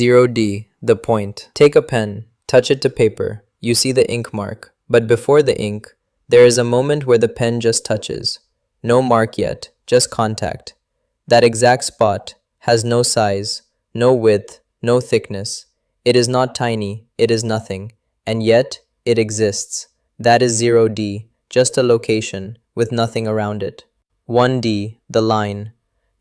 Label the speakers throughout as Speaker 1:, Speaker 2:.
Speaker 1: 0D, the point. Take a pen, touch it to paper. You see the ink mark. But before the ink, there is a moment where the pen just touches. No mark yet, just contact. That exact spot has no size, no width, no thickness. It is not tiny, it is nothing. And yet, it exists. That is 0D, just a location, with nothing around it. 1D, the line.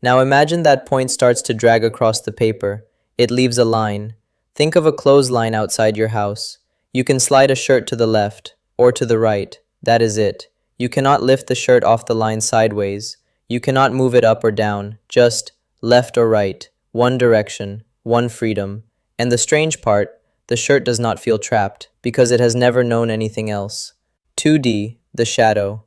Speaker 1: Now imagine that point starts to drag across the paper. It leaves a line. Think of a clothesline outside your house. You can slide a shirt to the left, or to the right. That is it. You cannot lift the shirt off the line sideways. You cannot move it up or down, just left or right, one direction, one freedom. And the strange part, the shirt does not feel trapped, because it has never known anything else. 2D, the shadow.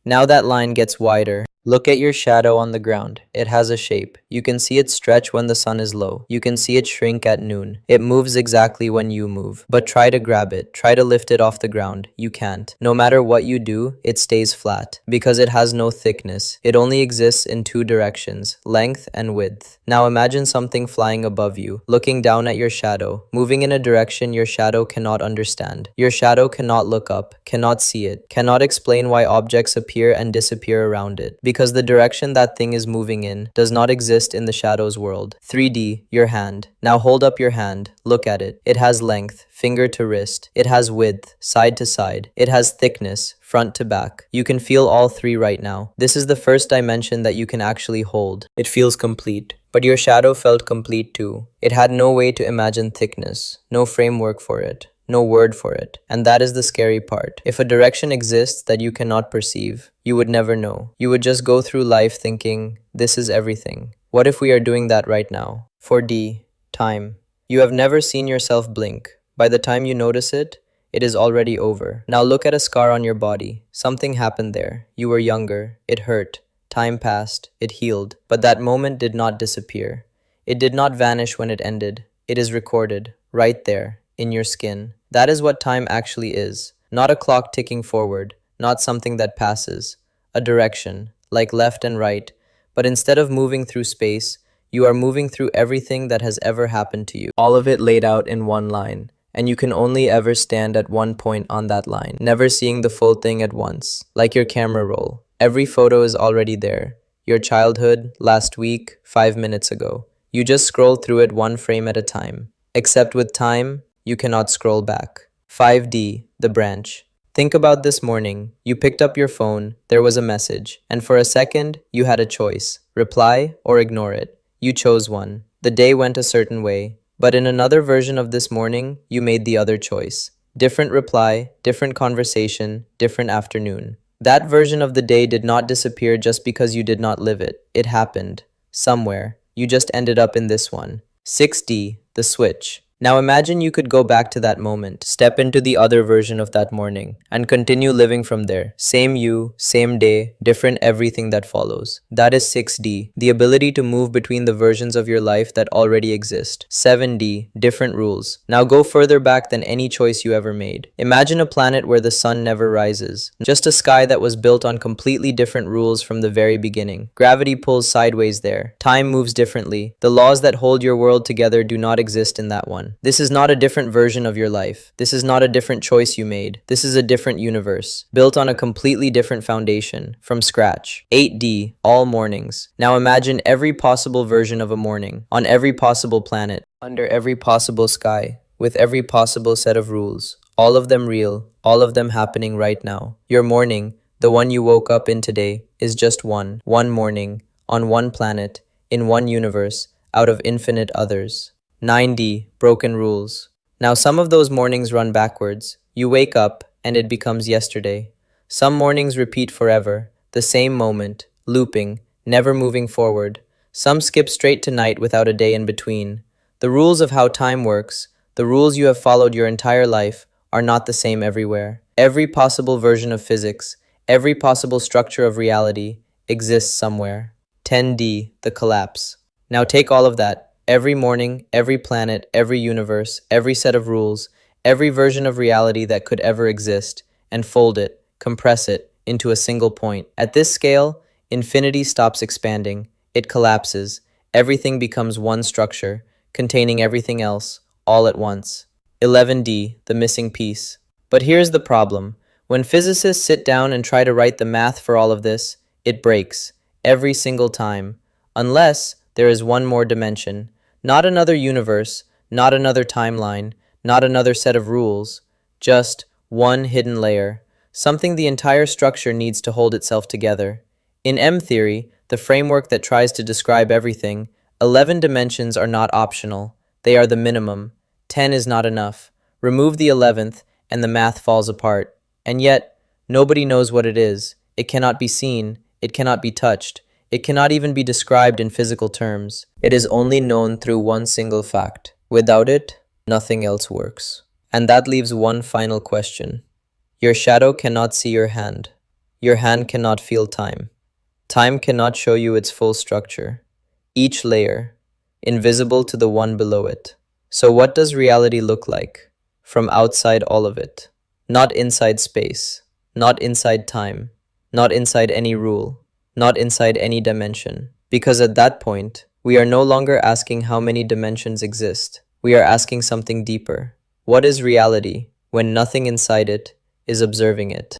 Speaker 1: Now that line gets wider. Look at your shadow on the ground. It has a shape. You can see it stretch when the sun is low. You can see it shrink at noon. It moves exactly when you move. But try to grab it. Try to lift it off the ground. You can't. No matter what you do, it stays flat. Because it has no thickness. It only exists in two directions, length and width. Now imagine something flying above you, looking down at your shadow, moving in a direction your shadow cannot understand. Your shadow cannot look up, cannot see it, cannot explain why objects appear and disappear around it. Because the direction that thing is moving in does not exist in the shadow's world. 3D, your hand. Now hold up your hand. Look at it. It has length, finger to wrist. It has width, side to side. It has thickness, front to back. You can feel all three right now. This is the first dimension that you can actually hold. It feels complete. But your shadow felt complete too. It had no way to imagine thickness, no framework for it. No word for it. And that is the scary part. If a direction exists that you cannot perceive, you would never know. You would just go through life thinking, this is everything. What if we are doing that right now? 4D, time. You have never seen yourself blink. By the time you notice it, it is already over. Now look at a scar on your body. Something happened there. You were younger. It hurt. Time passed. It healed. But that moment did not disappear. It did not vanish when it ended. It is recorded, right there, in your skin. That is what time actually is. Not a clock ticking forward, not something that passes. A direction, like left and right. But instead of moving through space, you are moving through everything that has ever happened to you. All of it laid out in one line. And you can only ever stand at one point on that line, never seeing the full thing at once. Like your camera roll. Every photo is already there. Your childhood, last week, 5 minutes ago. You just scroll through it one frame at a time. Except with time, you cannot scroll back. 5D, the branch. Think about this morning. You picked up your phone, there was a message, and for a second, you had a choice. Reply or ignore it. You chose one. The day went a certain way. But in another version of this morning, you made the other choice. Different reply, different conversation, different afternoon. That version of the day did not disappear just because you did not live it. It happened. Somewhere. You just ended up in this one. 6D, the switch. Now imagine you could go back to that moment, step into the other version of that morning, and continue living from there. Same you, same day, different everything that follows. That is 6D, the ability to move between the versions of your life that already exist. 7D, different rules. Now go further back than any choice you ever made. Imagine a planet where the sun never rises. Just a sky that was built on completely different rules from the very beginning. Gravity pulls sideways there. Time moves differently. The laws that hold your world together do not exist in that one. This is not a different version of your life. This is not a different choice you made. This is a different universe, built on a completely different foundation, from scratch. 8D, all mornings. Now imagine every possible version of a morning, on every possible planet, under every possible sky, with every possible set of rules. All of them real, all of them happening right now. Your morning, the one you woke up in today, is just one morning, on one planet, in one universe, out of infinite others. 9D, broken rules. Now some of those mornings run backwards. You wake up and it becomes yesterday. Some mornings repeat forever, the same moment, looping, never moving forward. Some skip straight to night without a day in between. The rules of how time works, the rules you have followed your entire life, are not the same everywhere. Every possible version of physics, every possible structure of reality, exists somewhere. 10D, the collapse. Now take all of that. Every morning, every planet, every universe, every set of rules, every version of reality that could ever exist, and fold it, compress it, into a single point. At this scale, infinity stops expanding. It collapses. Everything becomes one structure, containing everything else, all at once. 11D, the missing piece. But here's the problem. When physicists sit down and try to write the math for all of this, it breaks, every single time. Unless there is one more dimension. Not another universe, not another timeline, not another set of rules. Just one hidden layer. Something the entire structure needs to hold itself together. In M theory, the framework that tries to describe everything, 11 dimensions are not optional. They are the minimum. 10 is not enough. Remove the 11th, and the math falls apart. And yet, nobody knows what it is. It cannot be seen. It cannot be touched. It cannot even be described in physical terms. It is only known through one single fact. Without it, nothing else works. And that leaves one final question. Your shadow cannot see your hand. Your hand cannot feel time. Time cannot show you its full structure. Each layer, invisible to the one below it. So what does reality look like? From outside all of it. Not inside space. Not inside time. Not inside any rule. Not inside any dimension. Because at that point, we are no longer asking how many dimensions exist. We are asking something deeper. What is reality when nothing inside it is observing it?